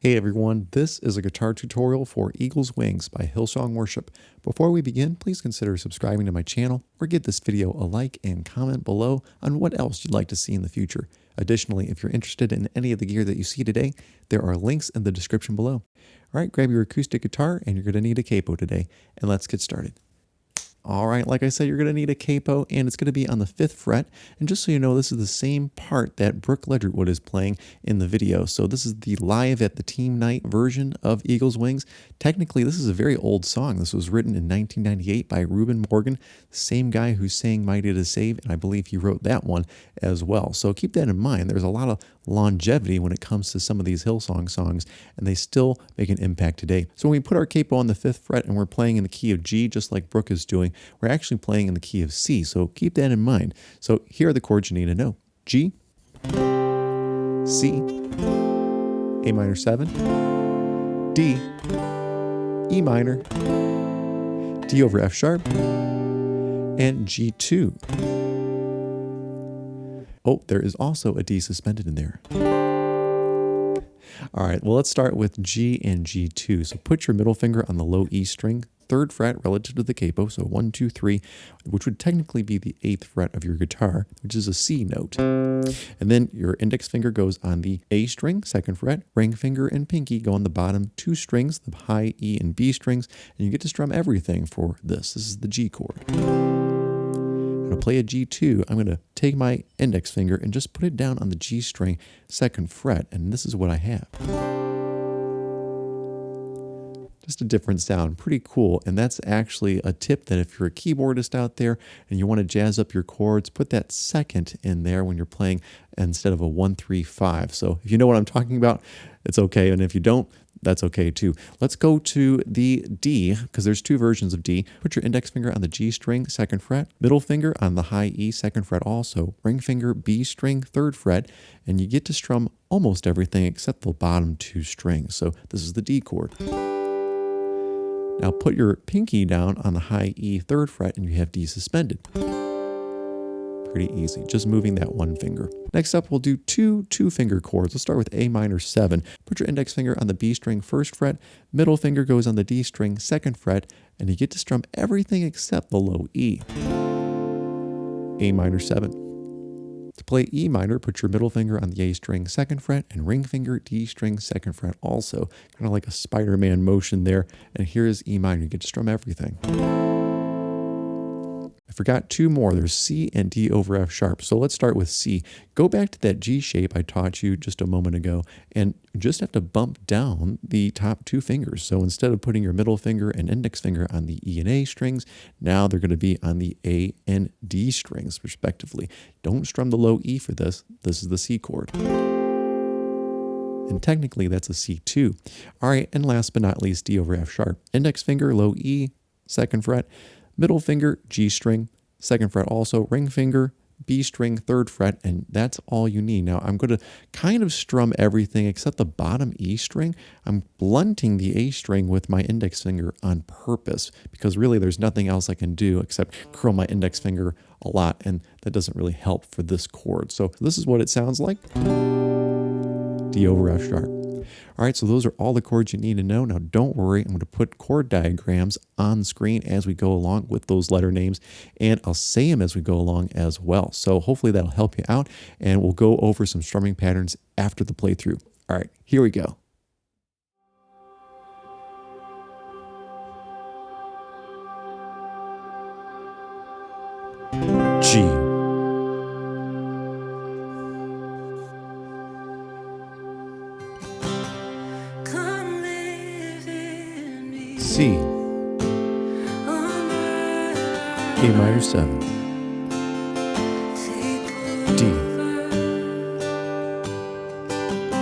Hey everyone, this is a guitar tutorial for Eagle's Wings by Hillsong Worship. Before we begin, please consider subscribing to my channel or give this video a like and comment below on what else you'd like to see in the future. Additionally, if you're interested in any of the gear that you see today, there are links in the description below. All right, grab your acoustic guitar and you're going to need a capo today, and let's get started. All right, like I said, you're going to need a capo, and it's going to be on the 5th fret. And just so you know, this is the same part that Brooke Ledgerwood is playing in the video. So this is the live at the team night version of Eagle's Wings. Technically, this is a very old song. This was written in 1998 by Reuben Morgan, the same guy who sang Mighty to Save, and I believe he wrote that one as well. So keep that in mind. There's a lot of longevity when it comes to some of these Hillsong songs, and they still make an impact today. So when we put our capo on the 5th fret and we're playing in the key of G, just like Brooke is doing, we're actually playing in the key of C, so keep that in mind. So here are the chords you need to know. G, C, A minor 7, D, E minor, D over F sharp, and G2. Oh, there is also a D suspended in there. All right, well, let's start with G and G2. So put your middle finger on the low E string, 3rd fret relative to the capo, so 1, 2, 3, which would technically be the 8th fret of your guitar, which is a C note. And then your index finger goes on the A string, 2nd fret, ring finger and pinky go on the bottom 2 strings, the high E and B strings, and you get to strum everything for this. This is the G chord. I'm going to play a G2. I'm going to take my index finger and just put it down on the G string, 2nd fret, and this is what I have. Just a different sound, pretty cool. And that's actually a tip that if you're a keyboardist out there and you want to jazz up your chords, put that 2nd in there when you're playing instead of a 1, 3, 5. So if you know what I'm talking about, it's okay. And if you don't, that's okay too. Let's go to the D, because there's 2 versions of D. Put your index finger on the G string, 2nd fret, middle finger on the high E, 2nd fret also, ring finger, B string, 3rd fret, and you get to strum almost everything except the bottom 2 strings. So this is the D chord. Now put your pinky down on the high E, 3rd fret, and you have D suspended. Pretty easy, just moving that 1 finger. Next up, we'll do 2 2-finger chords. Let's start with A minor 7. Put your index finger on the B string, 1st fret, middle finger goes on the D string, 2nd fret, and you get to strum everything except the low E. A minor 7. To play E minor, put your middle finger on the A string, 2nd fret, and ring finger, D string, 2nd fret also. Kind of like a Spider-Man motion there. And here's E minor. You get to strum everything. I forgot 2 more. There's C and D over F sharp. So let's start with C. Go back to that G shape I taught you just a moment ago, and you just have to bump down the top 2 fingers. So instead of putting your middle finger and index finger on the E and A strings, now they're going to be on the A and D strings, respectively. Don't strum the low E for this. This is the C chord. And technically, that's a C2. All right, and last but not least, D over F sharp. Index finger, low E, 2nd fret. Middle finger, G string, 2nd fret also, ring finger, B string, 3rd fret, and that's all you need. Now, I'm going to kind of strum everything except the bottom E string. I'm blunting the A string with my index finger on purpose because really there's nothing else I can do except curl my index finger a lot, and that doesn't really help for this chord. So this is what it sounds like. D over F sharp. All right, so those are all the chords you need to know. Now, don't worry. I'm going to put chord diagrams on screen as we go along with those letter names, and I'll say them as we go along as well. So hopefully that'll help you out, and we'll go over some strumming patterns after the playthrough. All right, here we go. G. C, A minor 7, D,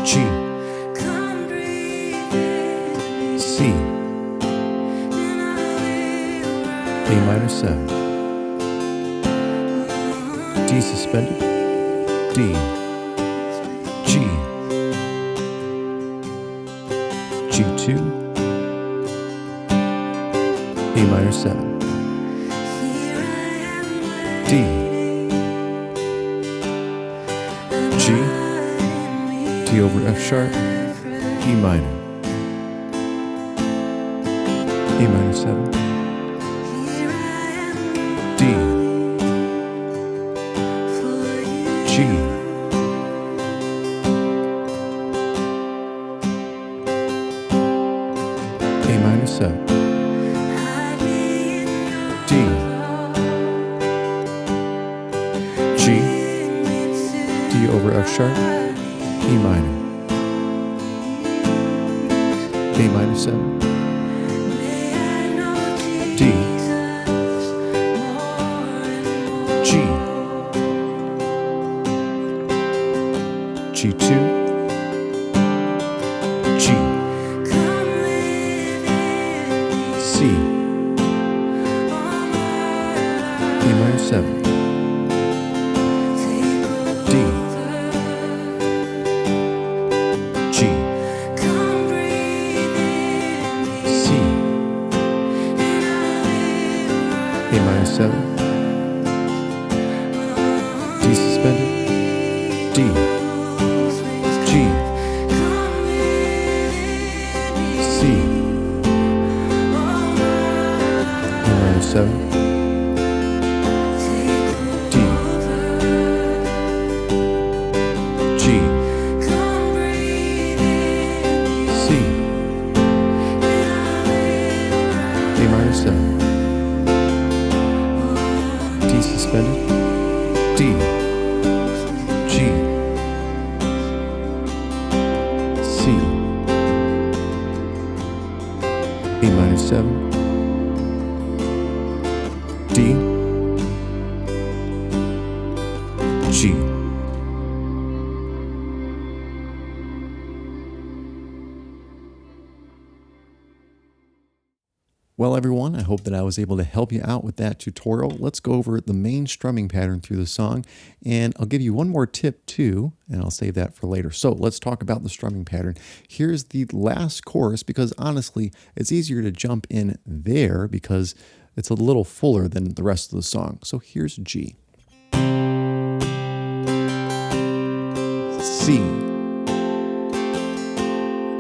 G, C, A minor 7, D suspended, D, G, G2, A minor 7, D, G, D over F sharp, E minor. A minor 7, D, G, A minor 7, D, G, D over F sharp, E minor, A minor 7, D, G, G2, G, C, A minor 7, D, G, C, A minor 7, D suspended, D, G, C, A minor 7, D, G, C, A minor 7, D suspended, D, G, C, A minor 7, D, G. Well, everyone, I hope that I was able to help you out with that tutorial. Let's go over the main strumming pattern through the song, and I'll give you one more tip too, and I'll save that for later. So let's talk about the strumming pattern. Here's the last chorus, because honestly, it's easier to jump in there because it's a little fuller than the rest of the song. So here's G, C,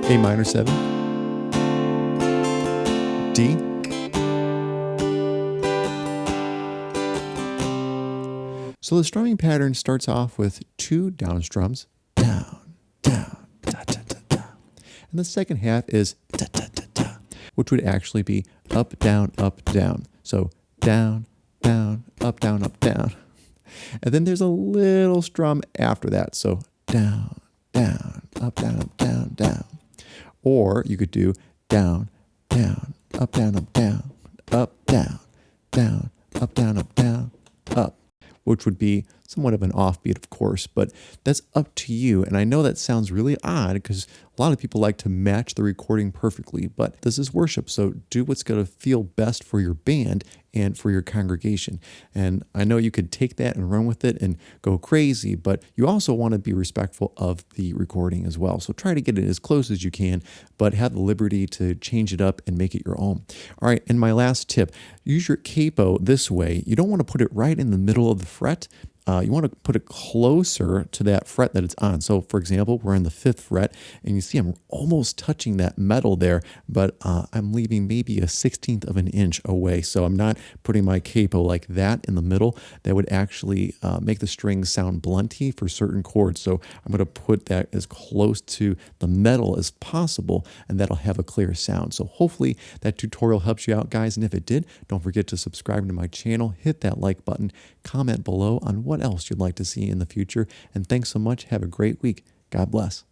A minor 7, D, so the strumming pattern starts off with 2 down strums, down, down, da, da, da, da. And the second half is da, da, da, da, which would actually be up, down, up, down. So down, down, up, down, up, down. And then there's a little strum after that. So down, down, up, down, up, down, down. Or you could do down, down, up, down, up, down, down, down, up, down, up, which would be somewhat of an offbeat, of course, but that's up to you. And I know that sounds really odd because a lot of people like to match the recording perfectly, but this is worship, so do what's going to feel best for your band and for your congregation. And I know you could take that and run with it and go crazy, but you also want to be respectful of the recording as well. So try to get it as close as you can, but have the liberty to change it up and make it your own. All right, and my last tip, use your capo this way. You don't want to put it right in the middle of the fret. You want to put it closer to that fret that it's on. So for example, we're on the 5th fret and you see I'm almost touching that metal there, but I'm leaving maybe a 1/16 of an inch away. So I'm not putting my capo like that in the middle. That would actually make the strings sound blunty for certain chords. So I'm going to put that as close to the metal as possible, and that'll have a clear sound. So hopefully that tutorial helps you out, guys. And if it did, don't forget to subscribe to my channel, hit that like button, comment below on what else you'd like to see in the future. And thanks so much. Have a great week. God bless.